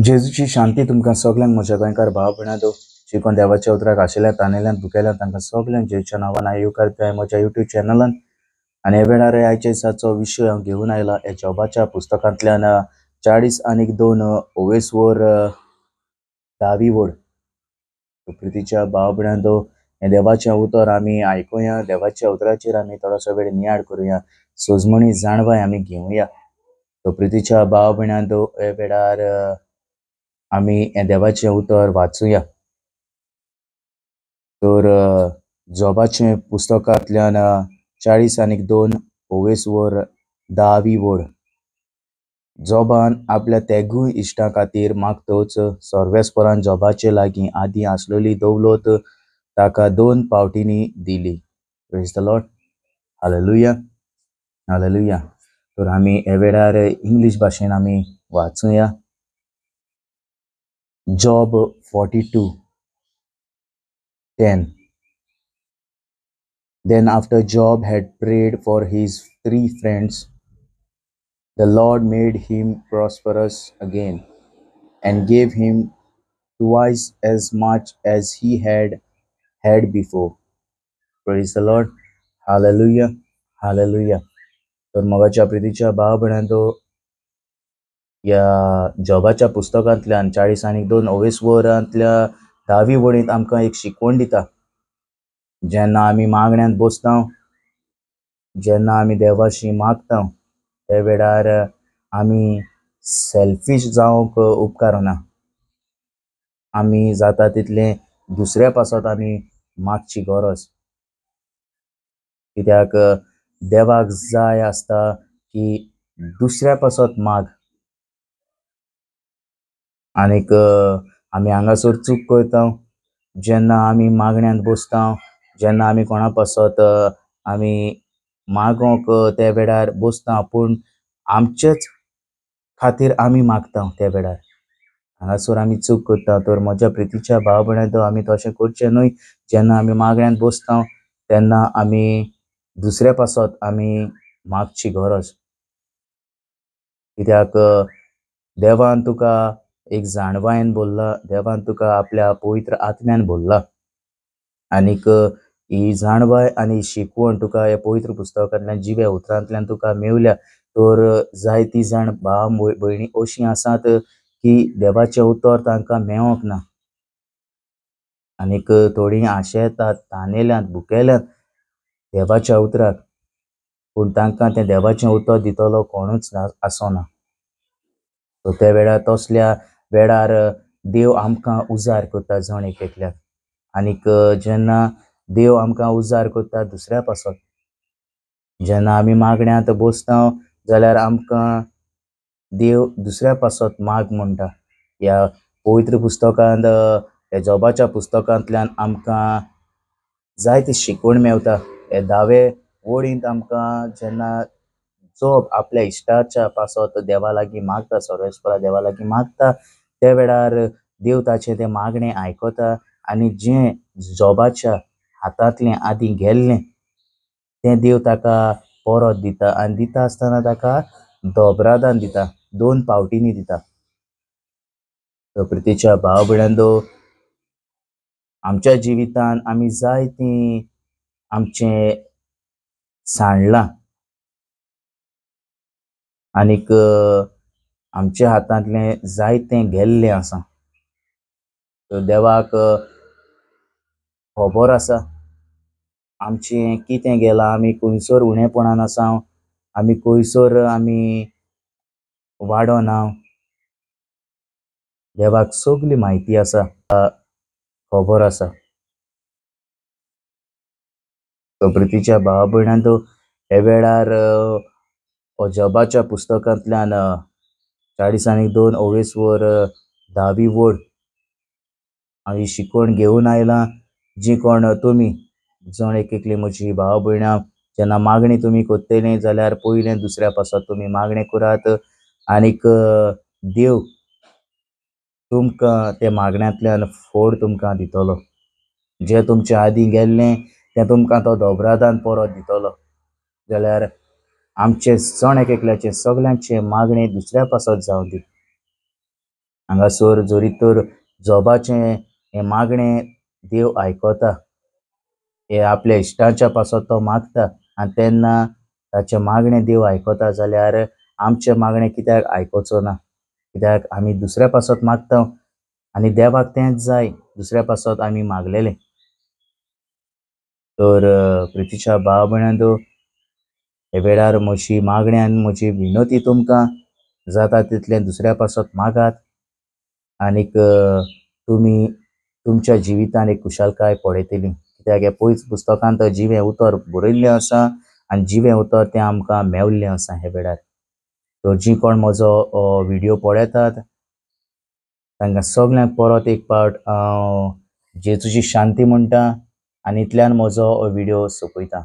जेजूची शांती तुमकां सगळ्यांक म्हज्या गोंयकार भाव भयणांदो शिकोन देवाच्या उतराक आशिल्ल्या तानेल्यांत दुखेल्यांत तांकां सगळ्यांक जेजूच्या नांवान हांव येवकारताय म्हज्या युट्यूब चॅनलान। आनी हे वेळार आयच्या दिसाचो विशय हांव घेवन आयला हे जॉबाच्या पुस्तकांतल्यान 40:2 ओवेसवर 10वी वड। प्रितीच्या भाव भयणांदो हे देवाचें उतर आमी आयकुया, देवाच्या उतराचेर आमी थोडोसो वेळ नियाळ करुया, सोजमणी जाणवाय आमी घेवया। प्रितीच्या भाव भयणांदो हे वेळार आमी हे देवाचें उतर वाचुया। तर जॉबाचे पुस्तकांतल्यान 40:2 ओवेसवर 10वी वड। जॉबान आपल्या तेगूय इश्टां खातीर मागतोच सर्वेस्परान जॉबाचे लागीं आदीं आसलेली दौलत ताका 2 फावटींनी दिली। Praise the Lord, hallelujah, hallelujah. तर आमी हे वेळार इंग्लीश भाशेन आमी वाचुया। Job 42:10. Then after Job had prayed for his 3 friends, the Lord made him prosperous again and gave him twice as much as he had had before. Praise the Lord, hallelujah, hallelujah. तर मोगाच्या प्रितीच्या भाव भयणांदो या जॉबाच्या पुस्तकांतल्यान 40:2 ओवेसवरांतल्या 10वी वडींत आमकां एक शिकवण दिता। जेन्ना आमी मागण्यांत बसता, जेन्ना आमी देवाशी मागता, ते वेळार आमी सेल्फीश जावंक उपकारना। आमी जाता तितलें दुसऱ्या पासत आमी मागची गरज, कित्याक देवाक जाय आसता की दुसऱ्या पासत माग। आनीक आमी हांगासर चूक करता, जेन्ना आमी मागण्यांत बसता, जेन्ना आमी कोणा पासत आमी मागोंक त्या वेळार बसता, पूण आमचेच खातीर आमी मागता त्या वेळार, हांगासर आमी चूक करता। तर म्हज्या प्रितीच्या भाव भयणांदो आमी तशें करचें न्हय। जेन्ना आमी मागण्यांत बसता तेन्ना आमी दुसऱ्या पासत आमी मागची गरज, कित्याक देवान तुका एक जाणवायेन बोल्ला, देवान तुका आपल्या पवित्र आत्म्यान बोल्ला। आनीक ही जाणवाय आनी शिकवण तुका हे पवित्र पुस्तकांतल्यान जिव्या उतरांतल्यान तुका मेवल्या। तर जायतीं जाण भाव भयणी अशीं आसात की देवाचें उतर तांकां मेळोंक ना, आनीक थोडीं आशेतात, तानेल्यांत, भुकेल्यांत देवाच्या उतराक, पूण तांकां तें देवाचें उतर दितलो कोणूच आसना। सो त्या वेळार तसल्या वेळार देव आमकां उजार करता जण एक एकल्याक। आनीक जेन्ना देव आमकां उजार करता दुसऱ्या पासत, जेन्ना आमी मागण्यांत बसता जाल्यार आमकां देव दुसऱ्या पासत माग म्हणटा। ह्या पवित्र पुस्तकांत हे जॉबाच्या पुस्तकांतल्यान आमकां जायती शिकवण मेवता। हे 10वे वडींत आमकां जेन्ना जॉब आपल्या इश्टाच्या पासत देवा लागीं मागता, सर्वेस्परा देवा लागीं मागता, त्या वेळार देव ताचें तें मागणें आयकता आनी जें जॉबाच्या हातांतलें आदीं गेल्लें तें देव ताका परत दिता, आनी दिता आसतना ताका दोबरादान दिता, 2 फावटींनी दिता। प्रितीच्या भाव भयणांदो आमच्या जिवितान आमी जायतीं आमचें सांडलां, आनीक आमच्या हातांतलें जायतें गेल्लें आसा। देवाक खबर आसा आमचें कितें गेलां, आमी खंयसर उणेपणान आसा, आमी खंयसर आमी वाडोना, देवाक सगली म्हायती आसा, खबर आसा। प्रितीच्या भाव भयणांदो हे वेळार जॉबाच्या पुस्तकांतल्यान 40:2 ओवेसवर 10वी वड हांव ही शिकवण घेवन आयलां, जी कोण तुमी जण एक एकली म्हजी भाव भयणां जेन्ना मागणी तुमी करतलीं जाल्यार पयलें दुसऱ्या पासत तुमी मागणें करात, आनीक देव तुमकां त्या मागण्यांतल्यान फळ तुमकां दितलो। जें तुमचें आदीं गेल्लें तें तुमकां तो दोबरादान परत दितलो। जाल्यार आमचे जण एक एकल्याचे सगल्यांचे मागणी दुसऱ्या पासत जावं दी, हांगासर जोरी तर जॉबाचे हे मागणे देव आयकता. हे आपल्या इश्टाच्या पासत तो मागता आनी तेन्ना ताचे मागणे देव आयकता जाल्यार आमचे मागणे कित्याक आयकोचो ना? कित्याक आमी दुसऱ्या पासत मागता आनी देवाक तेंच जाय दुसऱ्या पासत आमी मागलेले. तर प्रितीच्या भाव भयणांनो, हे वेळार म्हजी मागणी आनी म्हजी विनोती तुमकां जाता तितलें दुसऱ्या पासत मागात आनीक तुमी तुमच्या जिवितान एक खुशालकाय पळयतली. कित्याक हे पयस पुस्तकांत जिवें उतर बरयल्लें आसा आनी जिवें उतर तें आमकां मेवल्लें आसा हे वेळार. तर जी कोण म्हजो व्हिडिओ पळयतात तांकां सगल्यांक परत एक पावट हांव जेजूची शांती म्हणटा आनी इतल्यान म्हजो व्हिडिओ सोंपयता.